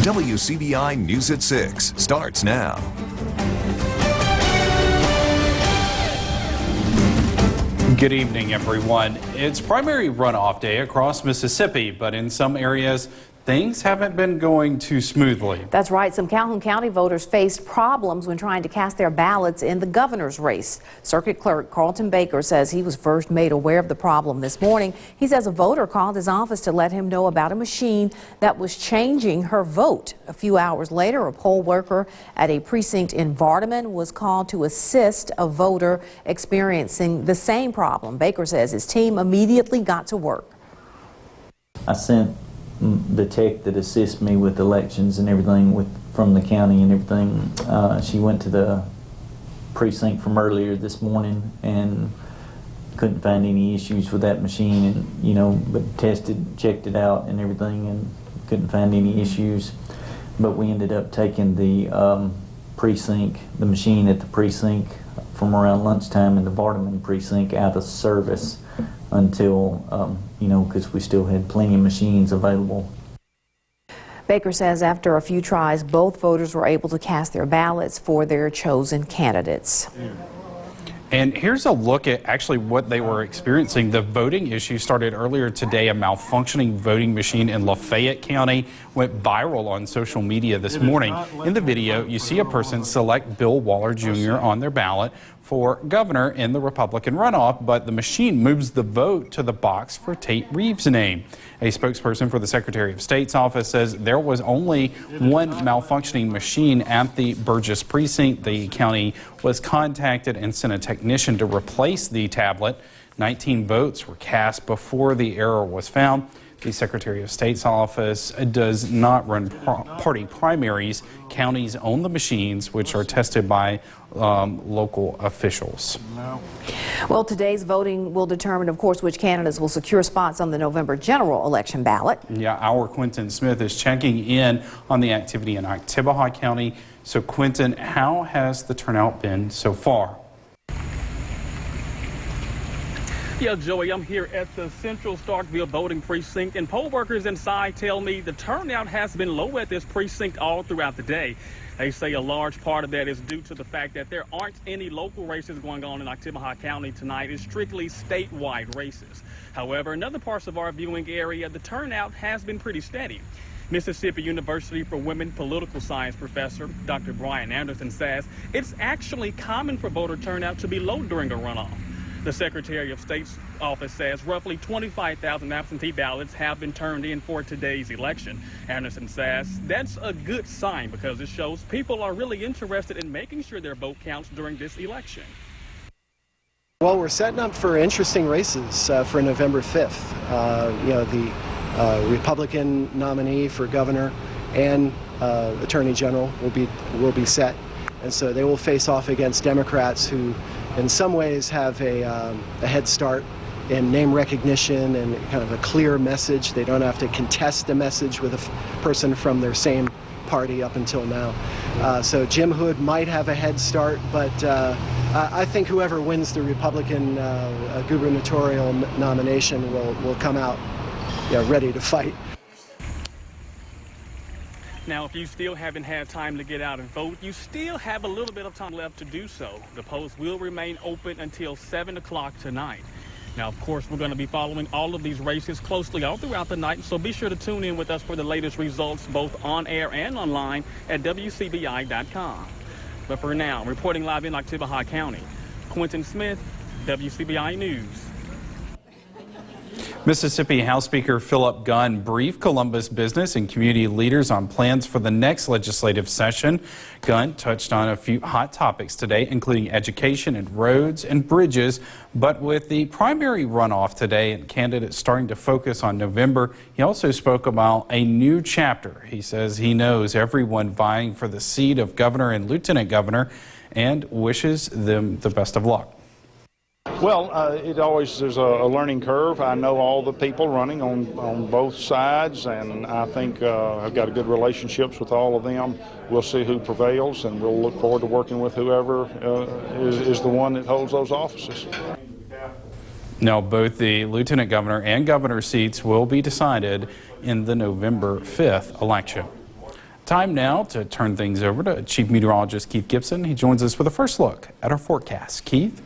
WCBI News at 6 starts now. Good evening, everyone. It's primary runoff day across Mississippi, but in some areas, things haven't been going too smoothly. That's right. Some Calhoun County voters faced problems when trying to cast their ballots in the governor's race. Circuit Clerk Carlton Baker says he was first made aware of the problem this morning. He says a voter called his office to let him know about a machine that was changing her vote. A few hours later, a poll worker at a precinct in Vardaman was called to assist a voter experiencing the same problem. Baker says his team immediately got to work. I sent the tech that assists me with elections and everything from the county and everything. She went to the precinct from earlier this morning and couldn't find any issues with that machine, and but checked it out and everything, and couldn't find any issues. But we ended up taking the the machine at the precinct from around lunchtime in the Vardaman precinct out of service until, because we still had plenty of machines available. Baker says after a few tries, both voters were able to cast their ballots for their chosen candidates. And here's a look at actually what they were experiencing. The voting issue started earlier today. A malfunctioning voting machine in Lafayette County went viral on social media this morning. In the video, you see a person select Bill Waller Jr. on their ballot for governor in the Republican runoff, but the machine moves the vote to the box for Tate Reeves' name. A spokesperson for the Secretary of State's office says there was only one malfunctioning machine at the Burgess precinct. The county was contacted and sent a technician to replace the tablet. 19 votes were cast before the error was found. The Secretary of State's office does not run party primaries. Counties own the machines, which are tested by local officials. Well, today's voting will determine, of course, which candidates will secure spots on the November general election ballot. Yeah, our Quentin Smith is checking in on the activity in Oktibbeha County. So, Quentin, how has the turnout been so far? Yeah, Joey, I'm here at the Central Starkville voting precinct, and poll workers inside tell me the turnout has been low at this precinct all throughout the day. They say a large part of that is due to the fact that there aren't any local races going on in Oktibbeha County tonight. It's strictly statewide races. However, in other parts of our viewing area, the turnout has been pretty steady. Mississippi University for Women political science professor Dr. Brian Anderson says it's actually common for voter turnout to be low during a runoff. The Secretary of State's office says roughly 25,000 absentee ballots have been turned in for today's election. Anderson says that's a good sign because it shows people are really interested in making sure their vote counts during this election. Well, we're setting up for interesting races for November 5th. The Republican nominee for governor and Attorney General will be set, and so they will face off against Democrats who in some ways have a head start in name recognition and kind of a clear message. They don't have to contest a message with a person from their same party up until now. So Jim Hood might have a head start, but I think whoever wins the Republican gubernatorial nomination will come out ready to fight. Now, if you still haven't had time to get out and vote, you still have a little bit of time left to do so. The polls will remain open until 7 o'clock tonight. Now, of course, we're going to be following all of these races closely all throughout the night, so be sure to tune in with us for the latest results, both on air and online at WCBI.com. But for now, reporting live in Oktibbeha County, Quentin Smith, WCBI News. Mississippi House Speaker Philip Gunn briefed Columbus business and community leaders on plans for the next legislative session. Gunn touched on a few hot topics today, including education and roads and bridges. But with the primary runoff today and candidates starting to focus on November, he also spoke about a new chapter. He says he knows everyone vying for the seat of governor and lieutenant governor and wishes them the best of luck. Well, there's a learning curve. I know all the people running on both sides, and I think I've got a good relationships with all of them. We'll see who prevails, and we'll look forward to working with whoever is the one that holds those offices. Now, both the lieutenant governor and governor seats will be decided in the November 5th election. Time now to turn things over to Chief Meteorologist Keith Gibson. He joins us with a first look at our forecast. Keith?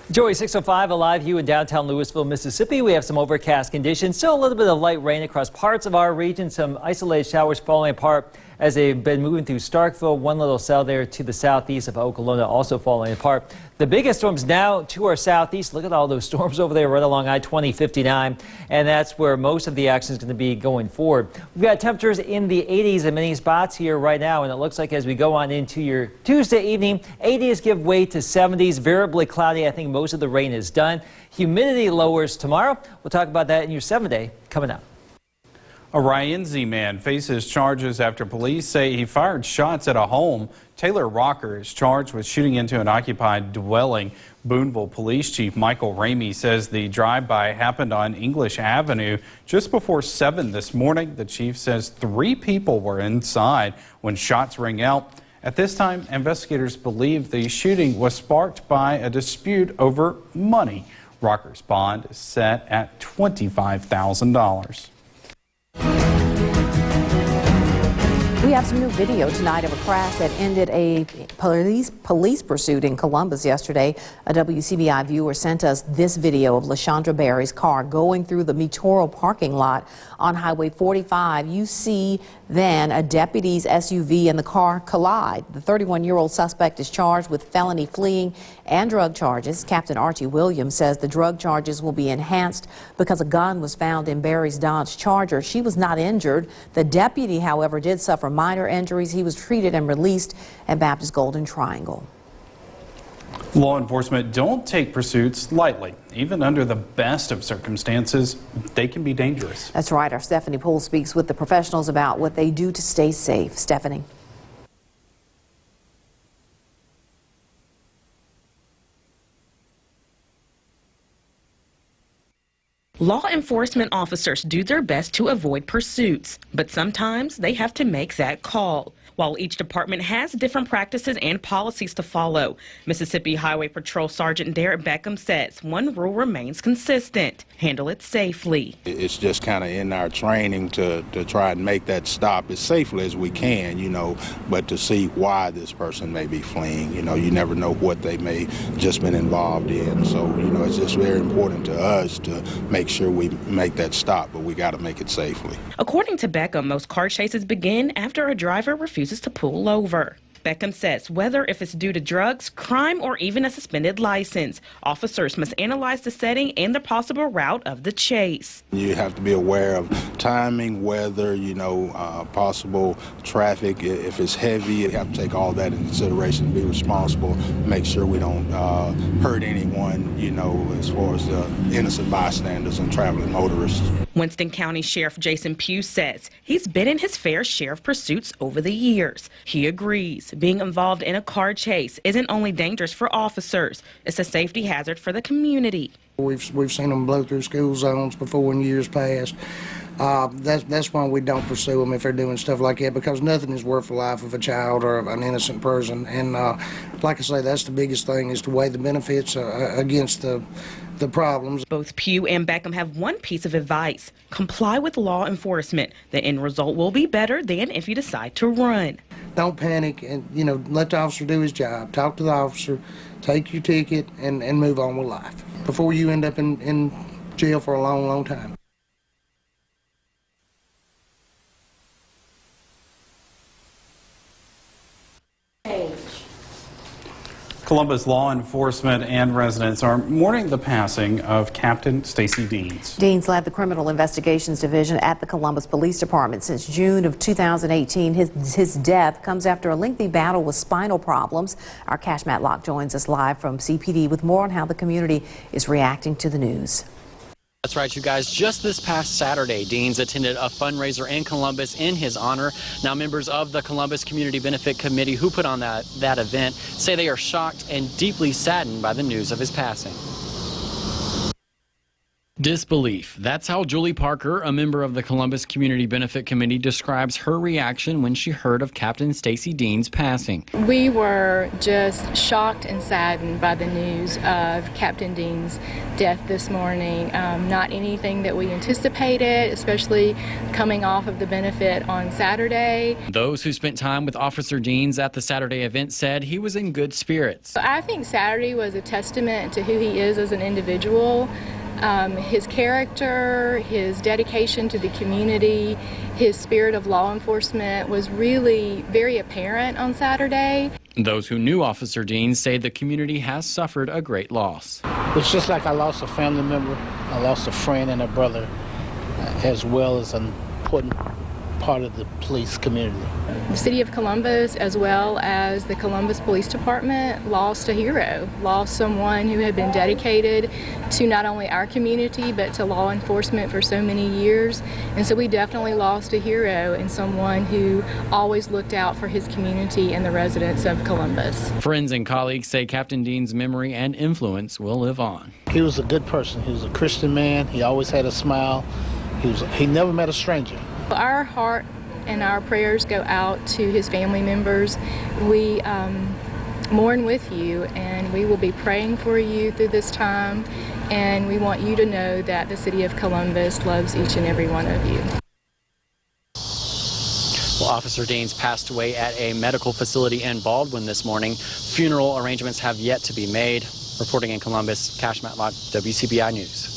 Joey, 6:05, a live view in downtown Louisville, Mississippi. We have some overcast conditions. Still a little bit of light rain across parts of our region. Some isolated showers falling apart as they've been moving through Starkville. One little cell there to the southeast of Okolona also falling apart. The biggest storms now to our southeast. Look at all those storms over there right along I-20, 59. And that's where most of the action is going to be going forward. We've got temperatures in the 80s in many spots here right now. And it looks like as we go on into your Tuesday evening, 80s give way to 70s. Variably cloudy. I think most of the rain is done. Humidity lowers tomorrow. We'll talk about that in your 7-day coming up. A Rienzi man faces charges after police say he fired shots at a home. Taylor Rocker is charged with shooting into an occupied dwelling. Boonville Police Chief Michael Ramey says the drive-by happened on English Avenue just before 7 this morning. The chief says 3 people were inside when shots rang out. At this time, investigators believe the shooting was sparked by a dispute over money. Rocker's bond is set at $25,000. We have some new video tonight of a crash that ended a police pursuit in Columbus yesterday. A WCBI viewer sent us this video of LaShondra Berry's car going through the Metoro parking lot on Highway 45. You see then a deputy's SUV and the car collide. The 31-year-old suspect is charged with felony fleeing and drug charges. Captain Archie Williams says the drug charges will be enhanced because a gun was found in Berry's Dodge Charger. She was not injured. The deputy, however, did suffer minor injuries. He was treated and released at Baptist Golden Triangle. Law enforcement don't take pursuits lightly. Even under the best of circumstances, they can be dangerous. That's right. Our Stephanie Poole speaks with the professionals about what they do to stay safe. Stephanie. Law enforcement officers do their best to avoid pursuits, but sometimes they have to make that call. While each department has different practices and policies to follow, Mississippi Highway Patrol Sergeant Derek Beckham says one rule remains consistent: handle it safely. It's just kind of in our training to try and make that stop as safely as we can, but to see why this person may be fleeing. You never know what they may just been involved in. So, it's just very important to us to make sure we make that stop, but we got to make it safely. According to Beckham, most car chases begin after a driver refuses to pull over. Beckham says whether if it's due to drugs, crime, or even a suspended license, officers must analyze the setting and the possible route of the chase. You have to be aware of timing, weather, possible traffic. If it's heavy, you have to take all that into consideration, be responsible, make sure we don't hurt anyone, as far as the innocent bystanders and traveling motorists. Winston County Sheriff Jason Pugh says he's been in his fair share of pursuits over the years. He agrees being involved in a car chase isn't only dangerous for officers, it's a safety hazard for the community. We've seen them blow through school zones before in years past. That's why we don't pursue them if they're doing stuff like that, because nothing is worth the life of a child or an innocent person. And like I say, that's the biggest thing, is to weigh the benefits against the problems. Both Pugh and Beckham have one piece of advice: comply with law enforcement. The end result will be better than if you decide to run. Don't panic, and let the officer do his job. Talk to the officer, take your ticket, and move on with life before you end up in jail for a long, long time. Columbus law enforcement and residents are mourning the passing of Captain Stacy Deans. Deans led the Criminal Investigations Division at the Columbus Police Department since June of 2018. His death comes after a lengthy battle with spinal problems. Our Cash Matlock joins us live from CPD with more on how the community is reacting to the news. That's right, you guys. Just this past Saturday, Deans attended a fundraiser in Columbus in his honor. Now, members of the Columbus Community Benefit Committee who put on that event say they are shocked and deeply saddened by the news of his passing. Disbelief. That's how Julie Parker, a member of the Columbus Community Benefit Committee, describes her reaction when she heard of Captain Stacy Dean's passing. We were just shocked and saddened by the news of Captain Dean's death this morning. Not anything that we anticipated, especially coming off of the benefit on Saturday. Those who spent time with Officer Deans at the Saturday event said he was in good spirits. I think Saturday was a testament to who he is as an individual. His character, his dedication to the community, his spirit of law enforcement was really very apparent on Saturday. Those who knew Officer Deans say the community has suffered a great loss. It's just like I lost a family member, I lost a friend and a brother, as well as an important part of the police community. The city of Columbus, as well as the Columbus Police Department, lost a hero, lost someone who had been dedicated to not only our community but to law enforcement for so many years. And so we definitely lost a hero and someone who always looked out for his community and the residents of Columbus. Friends and colleagues say Captain Dean's memory and influence will live on. He was a good person. He was a Christian man. He always had a smile. He never met a stranger. Our heart and our prayers go out to his family members. We mourn with you, and we will be praying for you through this time, and we want you to know that the city of Columbus loves each and every one of you. Well, Officer Deans passed away at a medical facility in Baldwin this morning. Funeral arrangements have yet to be made. Reporting in Columbus, Cash Matlock, WCBI News.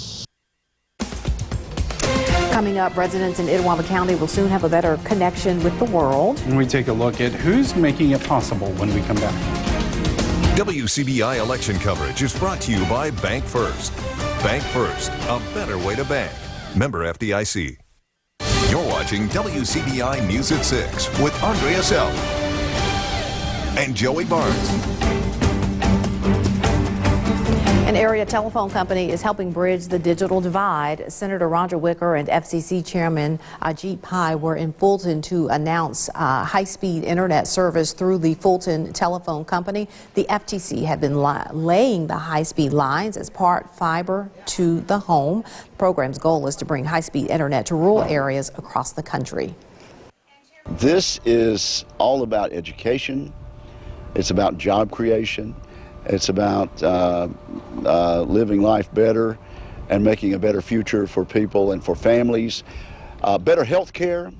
Coming up, residents in Itawamba County will soon have a better connection with the world. And we take a look at who's making it possible when we come back. WCBI election coverage is brought to you by Bank First. Bank First, a better way to bank. Member FDIC. You're watching WCBI News at 6 with Andrea Self and Joey Barnes. An area telephone company is helping bridge the digital divide. Senator Roger Wicker and FCC Chairman Ajit Pai were in Fulton to announce high-speed internet service through the Fulton Telephone Company. The FTC had been laying the high-speed lines as part fiber to the home. The program's goal is to bring high-speed internet to rural areas across the country. This is all about education. It's about job creation. It's about living life better and making a better future for people and for families. Better health care,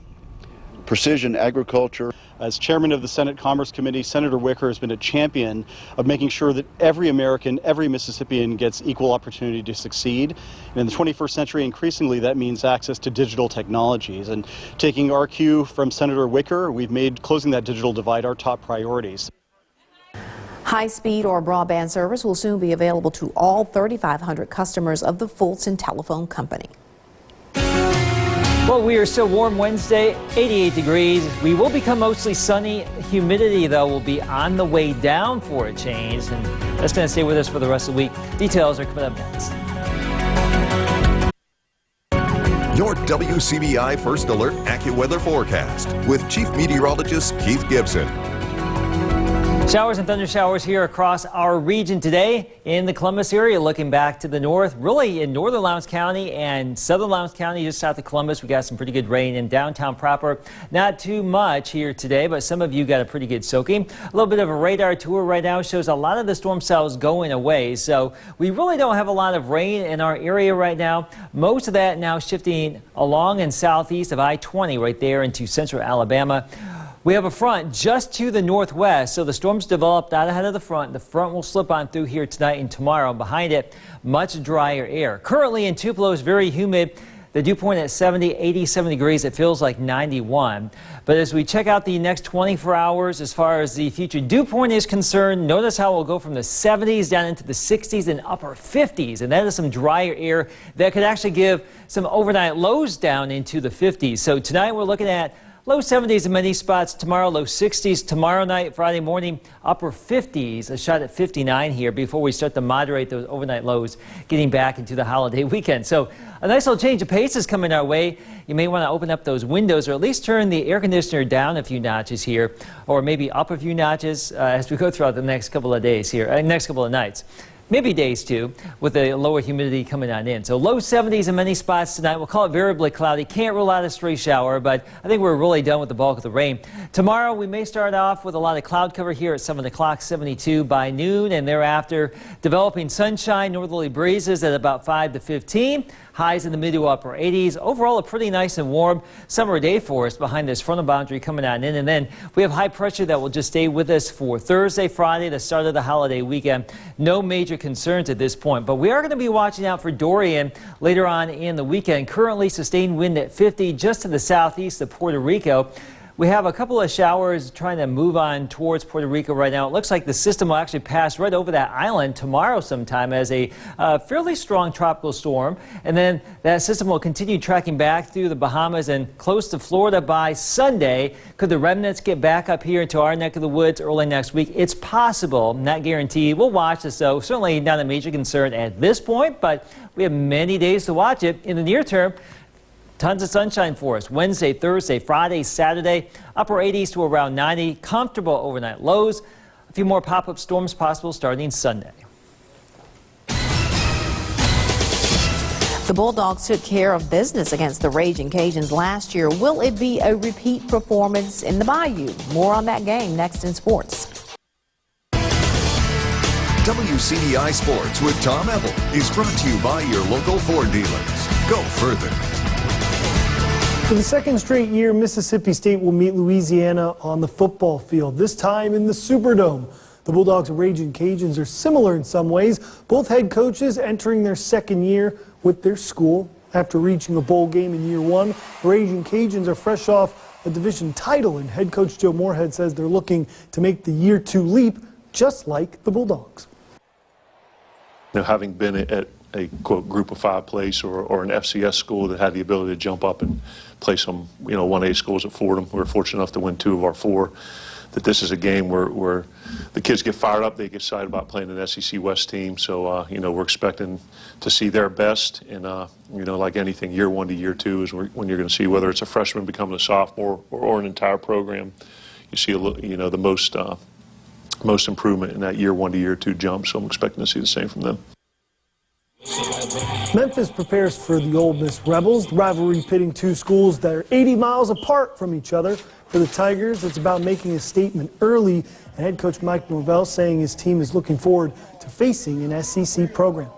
precision agriculture. As chairman of the Senate Commerce Committee, Senator Wicker has been a champion of making sure that every American, every Mississippian gets equal opportunity to succeed. And in the 21st century, increasingly, that means access to digital technologies. And taking our cue from Senator Wicker, we've made closing that digital divide our top priorities. High-speed or broadband service will soon be available to all 3,500 customers of the Fulton Telephone Company. Well, we are still warm Wednesday, 88 degrees. We will become mostly sunny. Humidity, though, will be on the way down for a change, and that's going to stay with us for the rest of the week. Details are coming up next. Your WCBI First Alert AccuWeather forecast with Chief Meteorologist Keith Gibson. Showers and thunder showers here across our region today in the Columbus area. Looking back to the north, really in northern Lowndes County and southern Lowndes County, just south of Columbus, we got some pretty good rain. In downtown proper, not too much here today, but some of you got a pretty good soaking. A little bit of a radar tour right now shows a lot of the storm cells going away, so we really don't have a lot of rain in our area right now. Most of that now shifting along and southeast of I-20 right there into central Alabama. We have a front just to the northwest, so the storm's developed out ahead of the front. The front will slip on through here tonight and tomorrow. Behind it, much drier air. Currently in Tupelo, it's very humid. The dew point at 70, 87 degrees. It feels like 91. But as we check out the next 24 hours, as far as the future dew point is concerned, notice how it will go from the 70s down into the 60s and upper 50s. And that is some drier air that could actually give some overnight lows down into the 50s. So tonight we're looking at low 70s in many spots. Tomorrow, low 60s. Tomorrow night, Friday morning, upper 50s. A shot at 59 here before we start to moderate those overnight lows, getting back into the holiday weekend. So a nice little change of pace is coming our way. You may want to open up those windows or at least turn the air conditioner down a few notches here, or maybe up a few notches as we go throughout the next couple of days here, next couple of nights. Maybe days too, with the lower humidity coming on in. So low 70s in many spots tonight. We'll call it variably cloudy. Can't rule out a stray shower, but I think we're really done with the bulk of the rain. Tomorrow we may start off with a lot of cloud cover here at 7 o'clock, 72 by noon, and thereafter developing sunshine, northerly breezes at about 5 to 15. Highs in the mid to upper 80s. Overall, a pretty nice and warm summer day for us behind this frontal boundary coming on in. And then we have high pressure that will just stay with us for Thursday, Friday, the start of the holiday weekend. No major concerns at this point, but we are going to be watching out for Dorian later on in the weekend. Currently sustained wind at 50 just to the southeast of Puerto Rico. We have a couple of showers trying to move on towards Puerto Rico right now. It looks like the system will actually pass right over that island tomorrow sometime as a fairly strong tropical storm. And then that system will continue tracking back through the Bahamas and close to Florida by Sunday. Could the remnants get back up here into our neck of the woods early next week? It's possible, not guaranteed. We'll watch this though. Certainly not a major concern at this point, but we have many days to watch it. In the near term, tons of sunshine for us. Wednesday, Thursday, Friday, Saturday, upper 80s to around 90. Comfortable overnight lows. A few more pop-up storms possible starting Sunday. The Bulldogs took care of business against the Raging Cajuns last year. Will it be a repeat performance in the Bayou? More on that game next in sports. WCBI Sports with Tom Ebel is brought to you by your local Ford dealers. Go further. For the second straight year, Mississippi State will meet Louisiana on the football field, this time in the Superdome. The Bulldogs and Raging Cajuns are similar in some ways. Both head coaches entering their second year with their school after reaching a bowl game in year one. The Raging Cajuns are fresh off a division title, and head coach Joe Moorhead says they're looking to make the year two leap just like the Bulldogs. Having been at a quote group of five place or an FCS school that had the ability to jump up and play some 1A schools at Fordham. We were fortunate enough to win 2 of our 4. That this is a game where the kids get fired up, they get excited about playing an SEC West team. So we're expecting to see their best, and like anything, year 1 to year 2 is when you're going to see whether it's a freshman becoming a sophomore or an entire program. You see the most improvement in that year 1 to year 2 jump. So I'm expecting to see the same from them. Memphis prepares for the Ole Miss Rebels. The rivalry pitting two schools that are 80 miles apart from each other. For the Tigers, it's about making a statement early, and head coach Mike Norvell saying his team is looking forward to facing an SEC program.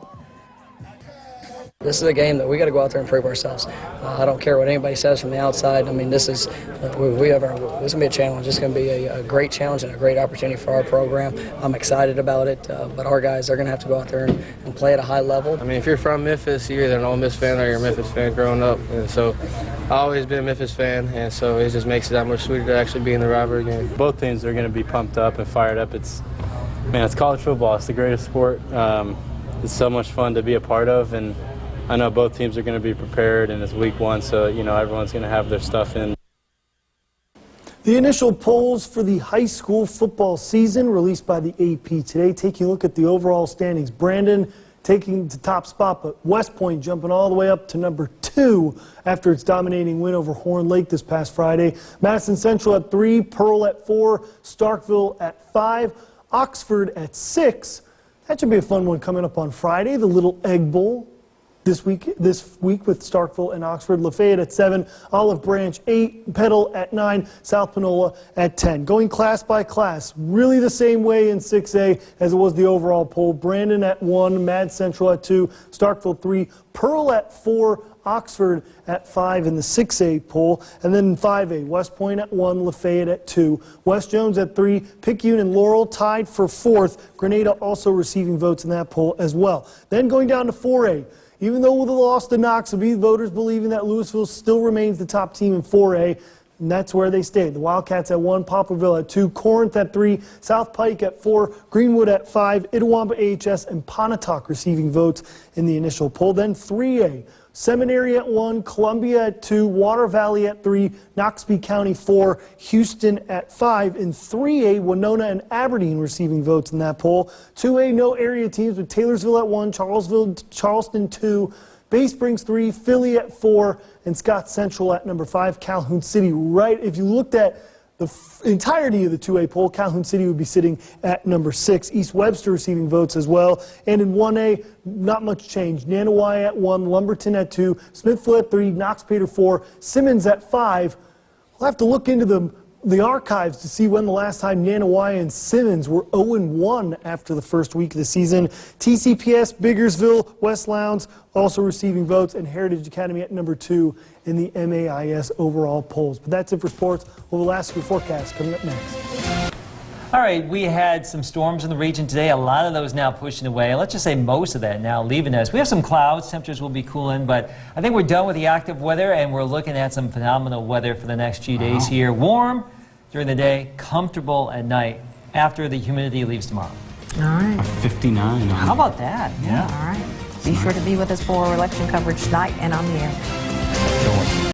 This is a game that we got to go out there and prove ourselves. I don't care what anybody says from the outside. I mean, this is this is gonna be a challenge. It's gonna be a great challenge and a great opportunity for our program. I'm excited about it, but our guys are gonna have to go out there and play at a high level. I mean, if you're from Memphis, you're either an Ole Miss fan or you're a Memphis fan growing up, and so I've always been a Memphis fan, and so it just makes it that much sweeter to actually be in the rivalry game. Both teams are gonna be pumped up and fired up. It's college football. It's the greatest sport. It's so much fun to be a part of, and I know both teams are going to be prepared, and it's week 1, so everyone's going to have their stuff in. The initial polls for the high school football season released by the AP today, taking a look at the overall standings. Brandon taking the top spot, but West Point jumping all the way up to number 2 after its dominating win over Horn Lake this past Friday. Madison Central at 3, Pearl at 4, Starkville at 5, Oxford at 6. That should be a fun one coming up on Friday, the Little Egg Bowl. This week with Starkville and Oxford. Lafayette at 7, Olive Branch 8, Petal at 9, South Panola at 10. Going class by class, really the same way in 6A as it was the overall poll. Brandon at 1, Mad Central at 2, Starkville 3, Pearl at 4, Oxford at 5 in the 6A poll. And then in 5A, West Point at 1, Lafayette at 2, West Jones at 3, Picayune and Laurel tied for 4th. Grenada also receiving votes in that poll as well. Then going down to 4A, even though with the loss to Knoxville, voters believing that Louisville still remains the top team in 4A, and that's where they stayed. The Wildcats at 1, Poplarville at 2, Corinth at 3, South Pike at 4, Greenwood at 5, Itawamba AHS and Pontotoc receiving votes in the initial poll. Then 3A, Seminary at 1, Columbia at 2, Water Valley at 3, Noxubee County 4, Houston at 5. In 3A, Winona and Aberdeen receiving votes in that poll. 2A, no area teams with Taylorsville at 1, Charleston 2, Bay Springs 3, Philly at 4, and Scott Central at number 5, Calhoun City. Right, if you looked at the entirety of the 2A poll, Calhoun City would be sitting at number 6. East Webster receiving votes as well. And in 1A, not much change. Nanawai at 1, Lumberton at 2, Smithville at 3, Knox Pater 4, Simmons at 5. We'll have to look into the archives to see when the last time Nanawai and Simmons were 0-1 after the first week of the season. TCPS, Biggersville, West Lowndes also receiving votes, and Heritage Academy at number 2 in the MAIS overall polls. But that's it for sports. We'll ask your forecast coming up next. All right, we had some storms in the region today. A lot of those now pushing away. Let's just say most of that now leaving us. We have some clouds. Temperatures will be cooling, but I think we're done with the active weather, and we're looking at some phenomenal weather for the next few days here. Warm during the day, comfortable at night after the humidity leaves tomorrow. All right. 59. How about that? Yeah. All right. Be sure to be with us for election coverage tonight and on the air.